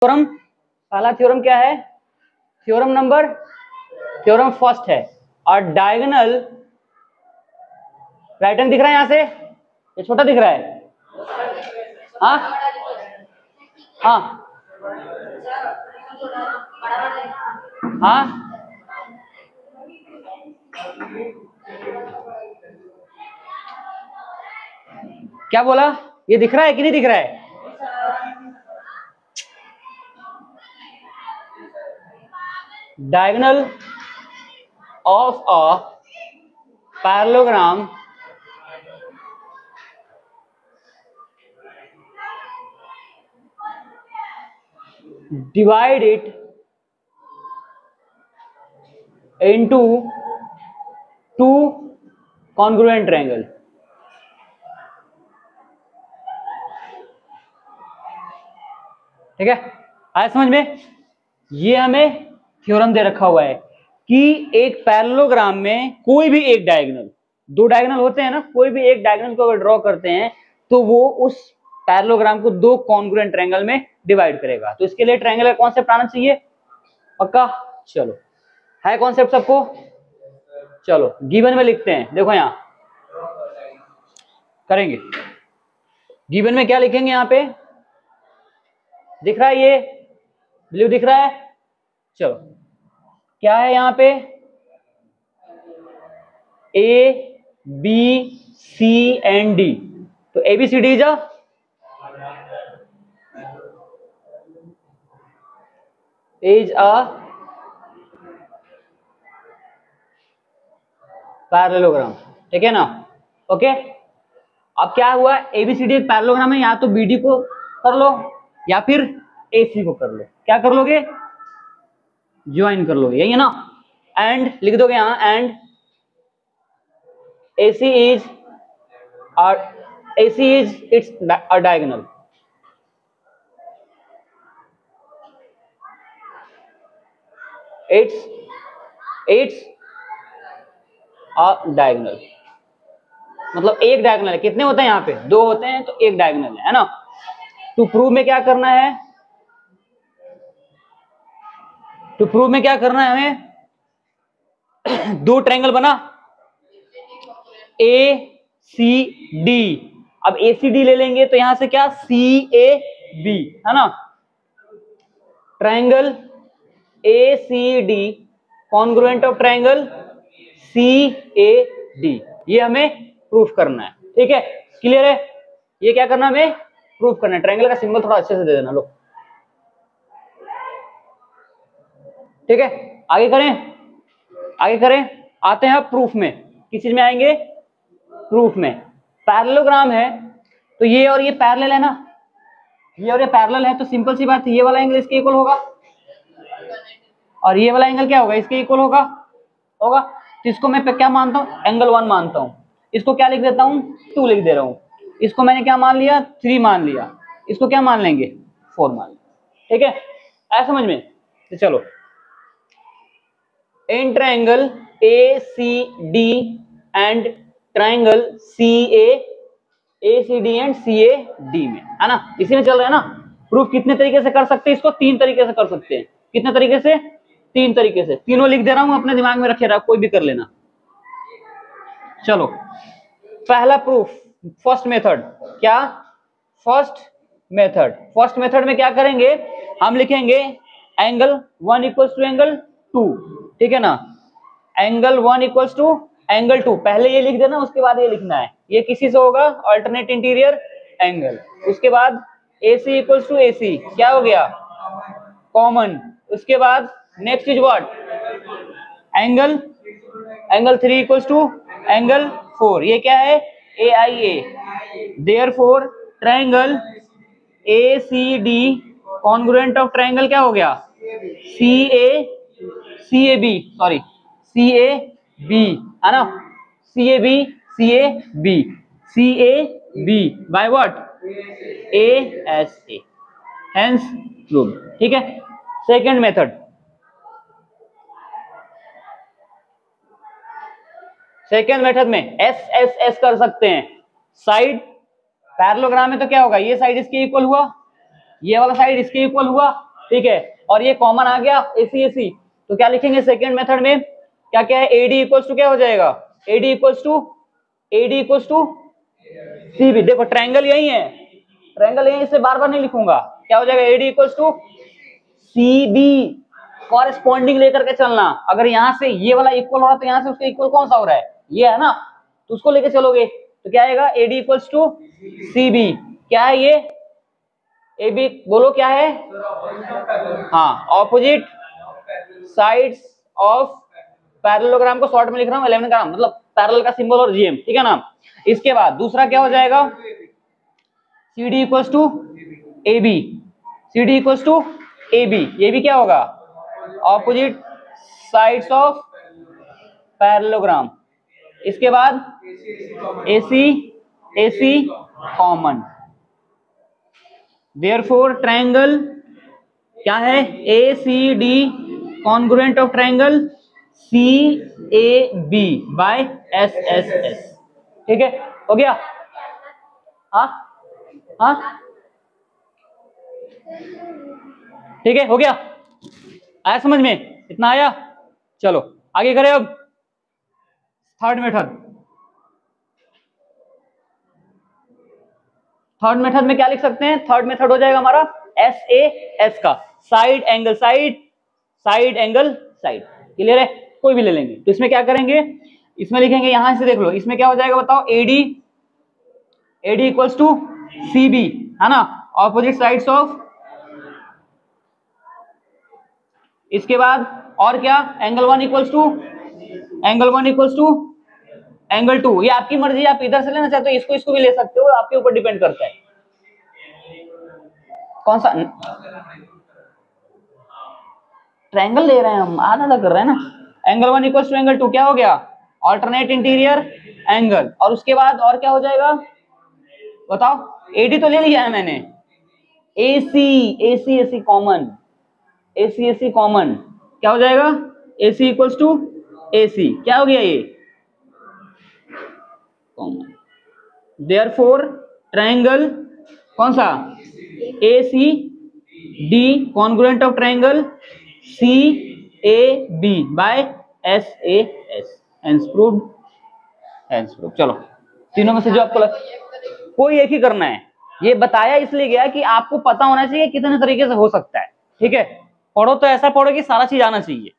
Theorem, पहला theorem क्या है? थ्योरम फर्स्ट है। और डायगोनल राइट हैंड दिख रहा है यहां से, ये छोटा दिख रहा है? हाँ हाँ हाँ, क्या बोला? ये दिख रहा है कि नहीं दिख रहा है? Diagonal of a parallelogram divide it into two congruent triangle। ठीक है, आया समझ में? ये हमें थ्योरम दे रखा हुआ है कि एक पैरेललोग्राम में कोई भी एक डायगोनल, दो डायगोनल होते हैं ना, कोई भी एक डायगोनल को अगर ड्रॉ करते हैं तो वो उस पैरेललोग्राम को दो कॉन्ग्रुएंट ट्रायंगल में डिवाइड करेगा। तो इसके लिए ट्रायंगल का कॉन्सेप्ट आना चाहिए, पक्का? चलो, है कॉन्सेप्ट सबको? चलो गिवन में लिखते हैं, देखो यहां करेंगे। गिवन में क्या लिखेंगे? यहां पे दिख रहा है, ये ब्लू दिख रहा है। चलो क्या है यहां पे? A B C and D. तो A B C D is a parallelogram, ठीक है ना? ओके, अब क्या हुआ? एबीसीडी एक पैरेललोग्राम है, या तो बीडी को कर लो या फिर एसी को कर लो। क्या कर लोगे? ज्वाइन कर लोगे, यही है ना? एंड लिख दोगे यहां, and AC is its a diagonal। It's a diagonal, मतलब एक डायगोनल है। कितने होते हैं यहाँ पे? दो होते हैं, तो एक डायगोनल है ना? टू प्रूव में क्या करना है? टू प्रूव में क्या करना है हमें? दो ट्रायंगल बना ए सी डी। अब ए सी डी ले लेंगे तो यहां से क्या? सी ए बी, है ना? Triangle A C D congruent of triangle C A D, ये हमें प्रूफ करना है। ठीक है, क्लियर है? ये क्या करना हमें? प्रूफ करना है। ट्रायंगल का सिंबल थोड़ा अच्छे से दे देना लो। ठीक है, आगे करें। आते हैं प्रूफ में। किस चीज में आएंगे? प्रूफ में। पैरेललोग्राम है तो ये और ये पैरेलल है ना, ये और ये पैरेलल है, तो सिंपल सी बात है, ये वाला एंगल इसके इक्वल होगा और ये वाला एंगल क्या होगा? इसके इक्वल होगा। तो इसको मैं क्या मानता हूं? एंगल 1 मानता हूं। इसको क्या लिख देता हूं? 2 लिख दे रहा हूं। इसको मैंने क्या मान लिया? 3 मान लिया। इसको क्या मान लेंगे? 4 मान लेंगे। ठीक है, ऐसा समझ में? तो चलो, in triangle ACD and triangle ACD and CAD में, है ना? इसी में चल रहा है ना? प्रूफ कितने तरीके से कर सकते हैं इसको? 3 तरीके से कर सकते हैं। कितने तरीके से? 3 तरीके से। तीनों लिख दे रहा हूं, अपने दिमाग में रखे रहा, कोई भी कर लेना। चलो, पहला प्रूफ, फर्स्ट मेथड। क्या? फर्स्ट मेथड में क्या करेंगे? हम लिखेंगे एंगल 1 इक्वल्स टू एंगल 2, ठीक है ना? एंगल 1 इक्वल्स टू एंगल 2, पहले ये लिख देना, उसके बाद ये लिखना है। ये किसी से होगा? Alternate interior angle. उसके बाद AC इक्वल्स टू AC, क्या हो गया? कॉमन। उसके बाद next is what? Angle 3 equals to angle 4, ये क्या है? AIA। Therefore triangle ACD congruent of triangle क्या हो गया? CAB, है ना? CAB by what? ASA, hence proved. ठीक है, सेकंड मेथड। सेकेंड मेथड में SSS कर सकते हैं। साइड पैरेललोग्राम में तो क्या होगा? ये साइड इसके इक्वल हुआ, ये वाला साइड इसके इक्वल हुआ, ठीक है, और ये कॉमन आ गया AC AC, तो क्या लिखेंगे सेकेंड मेथड में, क्या क्या है, AD इक्वल्स टू क्या हो जाएगा, AD इक्वल्स टू CB। देखो ट्रायंगल यही है, ट्रायंगल यही, इसे बार बार नहीं लिखूंगा, क्या हो जाएगा, AD equals to CB, corresponding लेकर के चलना। अगर यहाँ से ये वाला इक्वल हो रहा है तो यहाँ से उसके इक्वल कौन सा हो रहा है, ये है ना, तो उसको लेके चलोगे तो क्या आएगा, AD इक्वल्स टू CB। क्या है ये, AB बोलो क्या है, हाँ, ऑपोजिट साइड्स ऑफ पैरेललोग्राम को शॉर्ट में लिख रहा हूँ, 11 का नाम मतलब पैरेलल का सिंबल और GM, ठीक है ना। इसके बाद दूसरा क्या हो जाएगा, CD equals to AB, CD equals to AB, ये भी क्या होगा, ऑपोजिट साइड्स ऑफ पैरेललोग्राम। इसके बाद AC AC common, therefore triangle क्या है, ACD congruent of triangle CAB by SSS, ठीक है, हो गया, हाँ हाँ ठीक है, हो गया, आया समझ में, इतना आया, चलो आगे करें अब थर्ड मेथड। थर्ड मेथड में क्या लिख सकते हैं, थर्ड मेथड हो जाएगा हमारा SAS का, side angle side angle side, clear है, कोई भी ले लेंगे। तो इसमें क्या करेंगे, इसमें लिखेंगे, यहां से देख लो, इसमें क्या हो जाएगा बताओ, AD इक्वल्स टू CB, है ना, ऑपोजिट साइड्स ऑफ, इसके बाद और क्या, एंगल 1 इक्वल्स टू एंगल 2, ये आपकी मर्जी, आप इधर से लेना चाहते हो इसको भी ले सकते हो, आपके ऊपर डिपेंड करता है कौन सा ट्रायंगल ले रहे हैं हम, आधा आधा कर रहे हैं ना। एंगल 1 इक्वल्स टू एंगल 2 क्या हो गया, ऑल्टरनेट इंटीरियर एंगल, और उसके बाद और क्या हो जाएगा बताओ, AD तो ले लिया है मैंने, AC कॉमन, क्या हो जाएगा, AC इक्वल्स टू AC, क्या हो गया ये कॉमन, देयरफॉर ट्रायंगल कौन सा, ACD congruent of triangle CAB by SAS, hence proved. चलो तीनों में से जो आपको कोई एक ही करना है, ये बताया इसलिए गया कि आपको पता होना चाहिए कितने तरीके से हो सकता है, ठीक है, पढ़ो तो ऐसा पढ़ो कि सारा चीज आना चाहिए,